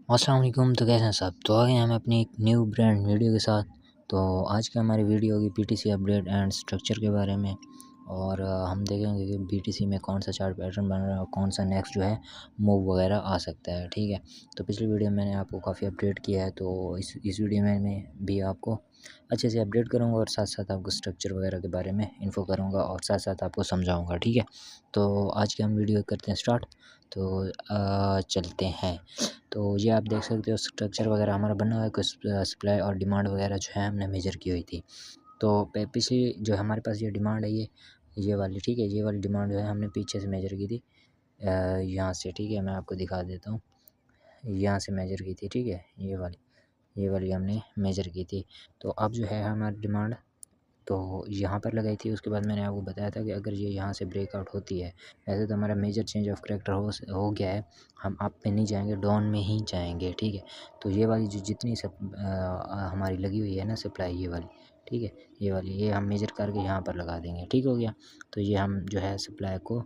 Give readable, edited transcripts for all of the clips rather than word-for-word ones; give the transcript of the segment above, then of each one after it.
अस्सलाम वालेकुम। तो कैसे हैं सब? तो आ गए हम अपनी एक न्यू ब्रांड वीडियो के साथ। तो आज की हमारी वीडियो होगी पीटीसी अपडेट एंड स्ट्रक्चर के बारे में। और हम देखेंगे कि पीटीसी में कौन सा चार्ट पैटर्न बन रहा है और कौन सा नेक्स्ट जो है मूव वगैरह आ सकता है। ठीक है, तो पिछली वीडियो में मैंने आपको काफ़ी अपडेट किया है, तो इस वीडियो में मैं भी आपको अच्छे से अपडेट करूँगा और साथ साथ आपको स्ट्रक्चर वगैरह के बारे में इन्फो करूँगा और साथ साथ आपको समझाऊँगा। ठीक है, तो आज की हम वीडियो करते हैं स्टार्ट। तो चलते हैं। तो ये आप देख सकते हो स्ट्रक्चर वगैरह हमारा बना हुआ है, कुछ सप्लाई और डिमांड वगैरह जो है हमने मेजर की हुई थी। तो पिछली जो हमारे पास ये डिमांड है ये वाली, ठीक है, ये वाली डिमांड जो है हमने पीछे से मेजर की थी, यहाँ से। ठीक है, मैं आपको दिखा देता हूँ, यहाँ से मेजर की थी। ठीक है, ये वाली हमने मेजर की थी। तो अब जो है हमारी डिमांड तो यहाँ पर लगाई थी। उसके बाद मैंने आपको बताया था कि अगर ये यहाँ से ब्रेकआउट होती है, वैसे तो हमारा मेजर चेंज ऑफ करैक्टर हो गया है, हम अप पे नहीं जाएंगे, डाउन में ही जाएंगे। ठीक है, तो ये वाली जो जितनी सब हमारी लगी हुई है ना सप्लाई, ये वाली, ठीक है, ये हम मेजर करके यहाँ पर लगा देंगे। ठीक हो गया, तो ये हम जो है सप्लाई को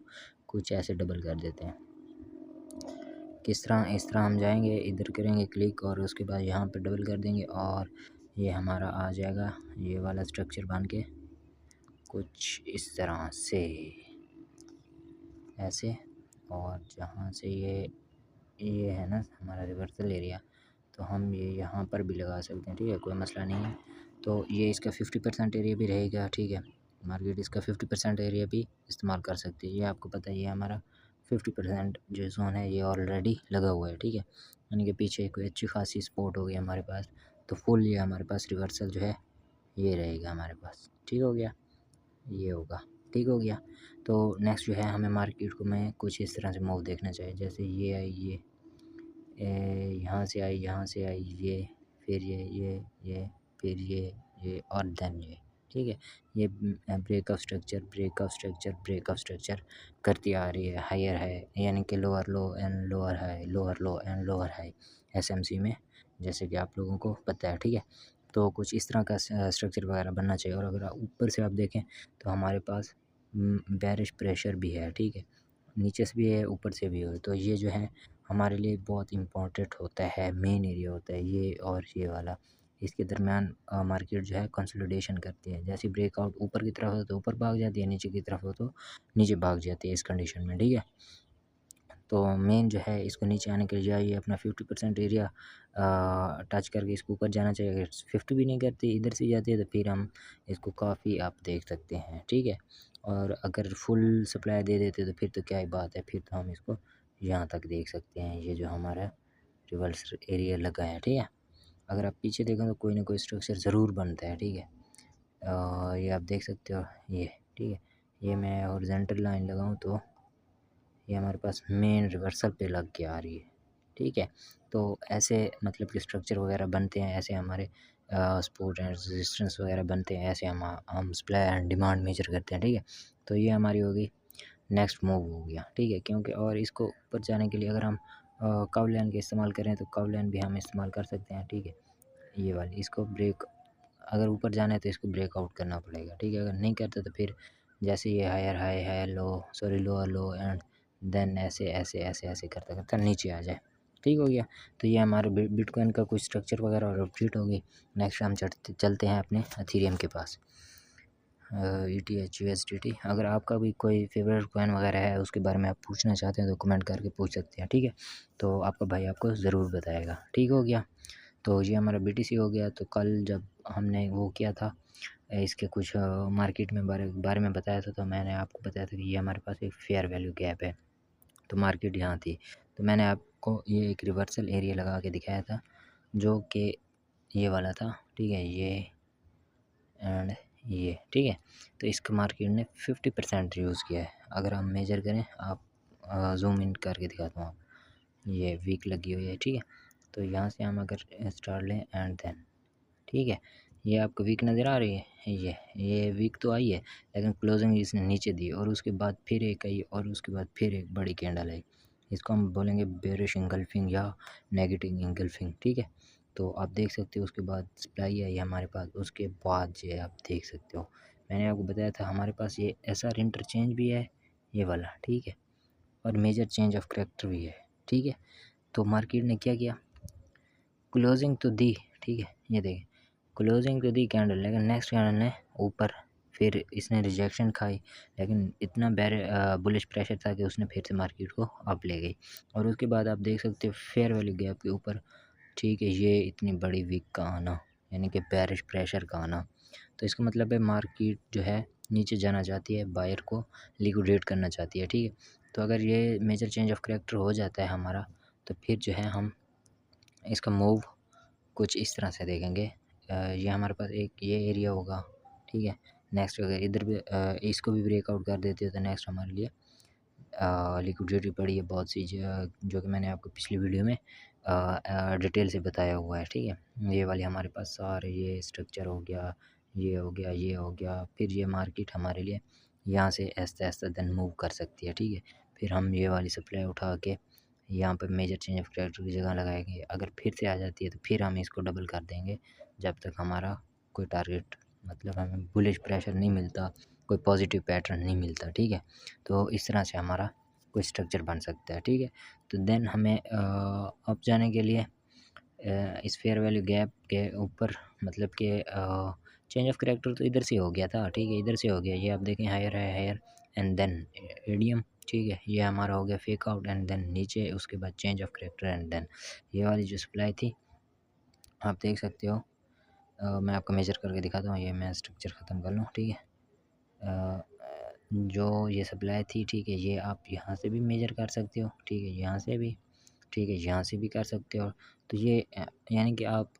कुछ ऐसे डबल कर देते हैं। किस तरह? इस तरह हम जाएंगे, इधर करेंगे क्लिक और उसके बाद यहाँ पर डबल कर देंगे और ये हमारा आ जाएगा ये वाला स्ट्रक्चर बन के कुछ इस तरह से, ऐसे। और जहाँ से ये है ना हमारा रिवर्सल एरिया, तो हम ये यहाँ पर भी लगा सकते हैं। ठीक है, कोई मसला नहीं है। तो ये इसका 50% एरिया भी रहेगा। ठीक है, मार्केट इसका 50% एरिया भी इस्तेमाल कर सकती है। ये आपको पता है, ये हमारा 50% जो जोन है ये ऑलरेडी लगा हुआ है। ठीक है, यानी कि पीछे कोई अच्छी खासी सपोर्ट हो गई हमारे पास, तो फुल ये हमारे पास रिवर्सल जो है ये रहेगा हमारे पास। ठीक हो गया, ये होगा। ठीक हो गया, तो नेक्स्ट जो है हमें मार्केट को में कुछ इस तरह से मूव देखना चाहिए। जैसे ये आई, यहाँ से आई, यहाँ से आई, ये फिर ये फिर ये और देन ये। ठीक है, ये break of structure, break of structure, break of structure करती आ रही है। हायर है यानी कि lower low and lower high, lower low and lower high SMC में, जैसे कि आप लोगों को पता है। ठीक है, तो कुछ इस तरह का स्ट्रक्चर वगैरह बनना चाहिए। और अगर ऊपर से आप देखें तो हमारे पास बेरिश प्रेशर भी है। ठीक है, नीचे से भी है, ऊपर से भी है। तो ये जो है हमारे लिए बहुत इम्पोर्टेंट होता है, मेन एरिया होता है ये और ये वाला। इसके दरमियान मार्केट जो है कंसोलिडेशन करती है। जैसे ब्रेकआउट ऊपर की तरफ हो तो ऊपर भाग जाती है, नीचे की तरफ हो तो नीचे भाग जाती है इस कंडीशन में। ठीक है, तो मेन जो है इसको नीचे आने के लिए ये अपना 50% एरिया टच करके इसको ऊपर जाना चाहिए। अगर 50 भी नहीं करती, इधर से जाती है, तो फिर हम इसको काफ़ी आप देख सकते हैं। ठीक है, और अगर फुल सप्लाई दे देते तो फिर तो क्या ही बात है, फिर तो हम इसको यहाँ तक देख सकते हैं, ये जो हमारा रिवर्स एरिया लगा है। ठीक है, अगर आप पीछे देखें तो कोई ना कोई स्ट्रक्चर ज़रूर बनता है। ठीक है, ये आप देख सकते हो ये। ठीक है, ये मैं हॉरिजॉन्टल लाइन लगाऊँ तो ये हमारे पास मेन रिवर्सल पे लग के आ रही है। ठीक है, तो ऐसे मतलब कि स्ट्रक्चर वगैरह बनते हैं, ऐसे हमारे सपोर्ट एंड रेजिस्टेंस वगैरह बनते हैं, ऐसे हम सप्लाई एंड डिमांड मेजर करते हैं। ठीक है, तो ये हमारी होगी नेक्स्ट मूव हो गया। ठीक है, क्योंकि और इसको ऊपर जाने के लिए अगर हम कर्व लाइन का इस्तेमाल करें तो कर्व लाइन भी हम इस्तेमाल कर सकते हैं। ठीक है, ये वाली, इसको ब्रेक अगर ऊपर जाना है तो इसको ब्रेकआउट करना पड़ेगा। ठीक है, अगर नहीं करते तो फिर जैसे ये higher high, higher low, sorry lower low and then ऐसे ऐसे ऐसे ऐसे करते करते नीचे आ जाए। ठीक हो गया, तो ये हमारे बिटकॉइन का कुछ स्ट्रक्चर वगैरह और अपडेट होगी। नेक्स्ट हम चलते हैं अपने एथेरियम के पास, ETH USDT। अगर आपका भी कोई फेवरेट कॉइन वगैरह है उसके बारे में आप पूछना चाहते हैं तो कमेंट करके पूछ सकते हैं। ठीक है, तो आपका भाई आपको ज़रूर बताएगा। ठीक हो गया, तो ये हमारा BTC हो गया। तो कल जब हमने वो किया था इसके कुछ मार्केट में बारे में बताया था, तो मैंने आपको बताया था कि ये हमारे पास एक फेयर वैल्यू गैप है, तो मार्केट यहाँ थी। तो मैंने आपको ये एक रिवर्सल एरिया लगा के दिखाया था जो कि ये वाला था। ठीक है, ये एंड ये। ठीक है, तो इसका मार्केट ने 50% यूज़ किया है। अगर हम मेजर करें, आप जूम इन करके दिखाता हूँ, आप ये वीक लगी हुई है। ठीक है, तो यहाँ से हम अगर स्टार्ट लें एंड देन, ठीक है, ये आपको वीक नज़र आ रही है, ये वीक तो आई है, लेकिन क्लोजिंग इसने नीचे दी और उसके बाद फिर एक आई और उसके बाद फिर एक बड़ी कैंडल आई। इसको हम बोलेंगे बेरिश इंगल्फिंग या नेगेटिव इंगल्फिंग। ठीक है, तो आप देख सकते हो उसके बाद सप्लाई आई हमारे पास, उसके बाद ये आप देख सकते हो मैंने आपको बताया था हमारे पास ये SR इंटरचेंज भी है, ये वाला। ठीक है, और मेजर चेंज ऑफ करैक्टर भी है। ठीक है, तो मार्केट ने क्या किया, क्लोजिंग तो दी, ठीक है, ये देखिए क्लोजिंग तो दी कैंडल, लेकिन नेक्स्ट कैंडल ने ऊपर, फिर इसने रिजेक्शन खाई, लेकिन इतना बुलिश प्रेशर था कि उसने फिर से मार्केट को अप ले गई। और उसके बाद आप देख सकते हो फेयर वैल्यू गैप के ऊपर, ठीक है, ये इतनी बड़ी वीक का आना, यानी कि बेरिश प्रेशर का आना, तो इसका मतलब है मार्केट जो है नीचे जाना चाहती है, बायर को लिक्विडेट करना चाहती है, ठीक है। तो अगर ये मेजर चेंज ऑफ करैक्टर हो जाता है हमारा, तो फिर जो है हम इसका मूव कुछ इस तरह से देखेंगे। ये हमारे पास एक ये एरिया होगा, ठीक है। नेक्स्ट अगर इधर भी इसको भी ब्रेकआउट कर देते हो तो नेक्स्ट हमारे लिए लिक्विडिटी पड़ी है बहुत सी, जो कि मैंने आपको पिछली वीडियो में डिटेल से बताया हुआ है, ठीक है। ये वाली हमारे पास सारे ये स्ट्रक्चर हो गया, ये हो गया, ये हो गया, फिर ये मार्केट हमारे लिए यहाँ से ऐसा ऐसा देन मूव कर सकती है, ठीक है। फिर हम ये वाली सप्लाई उठा के यहाँ पर मेजर चेंज ऑफ कैरेक्टर की जगह लगाएंगे, अगर फिर से आ जाती है तो फिर हम इसको डबल कर देंगे, जब तक हमारा कोई टारगेट, मतलब हमें बुलिश प्रेशर नहीं मिलता, कोई पॉजिटिव पैटर्न नहीं मिलता, ठीक है। तो इस तरह से हमारा कोई स्ट्रक्चर बन सकता है, ठीक है। तो देन हमें अप जाने के लिए इस फेयर वैल्यू गैप के ऊपर, मतलब कि चेंज ऑफ करैक्टर तो इधर से हो गया था, ठीक है, इधर से हो गया, ये आप देखें हायर है, हायर एंड देन एडियम, ठीक है, ये हमारा हो गया फेक आउट एंड देन नीचे, उसके बाद change of character and then ये वाली जो सप्लाई थी आप देख सकते हो। मैं आपको मेजर करके दिखाता हूँ, ये मैं स्ट्रक्चर ख़त्म कर लूँ, ठीक है। जो ये सप्लाई थी, ठीक है, ये आप यहाँ से भी मेजर कर सकते हो, ठीक है, यहाँ से भी, ठीक है, यहाँ से भी कर सकते हो। तो ये यानी कि आप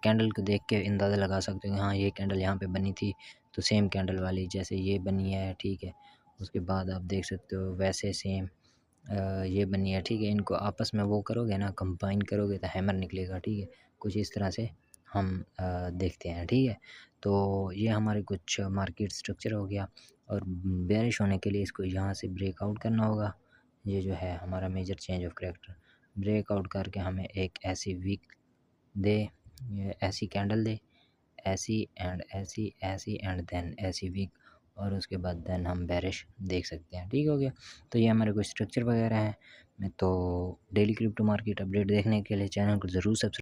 कैंडल को देख के अंदाज़ा लगा सकते हो, हाँ ये कैंडल यहाँ पे बनी थी, तो सेम कैंडल वाली जैसे ये बनी है, ठीक है। उसके बाद आप देख सकते हो वैसे सेम ये बनी है, ठीक है। इनको आपस में वो करोगे ना, कंबाइन करोगे तो हैमर निकलेगा, ठीक है। कुछ इस तरह से हम देखते हैं, ठीक है। तो ये हमारे कुछ मार्केट स्ट्रक्चर हो गया, और बेरिश होने के लिए इसको यहाँ से ब्रेकआउट करना होगा। ये जो है हमारा major change of character, breakout करके हमें एक ऐसी वीक दे, ऐसी कैंडल दे, ऐसी एंड ऐसी, ऐसी एंड देन ऐसी वीक, और उसके बाद देन हम बेरिश देख सकते हैं, ठीक हो गया। तो ये हमारे कुछ स्ट्रक्चर वगैरह हैं। मैं तो डेली क्रिप्टो मार्केट अपडेट देखने के लिए चैनल को ज़रूर सब्सक्राइब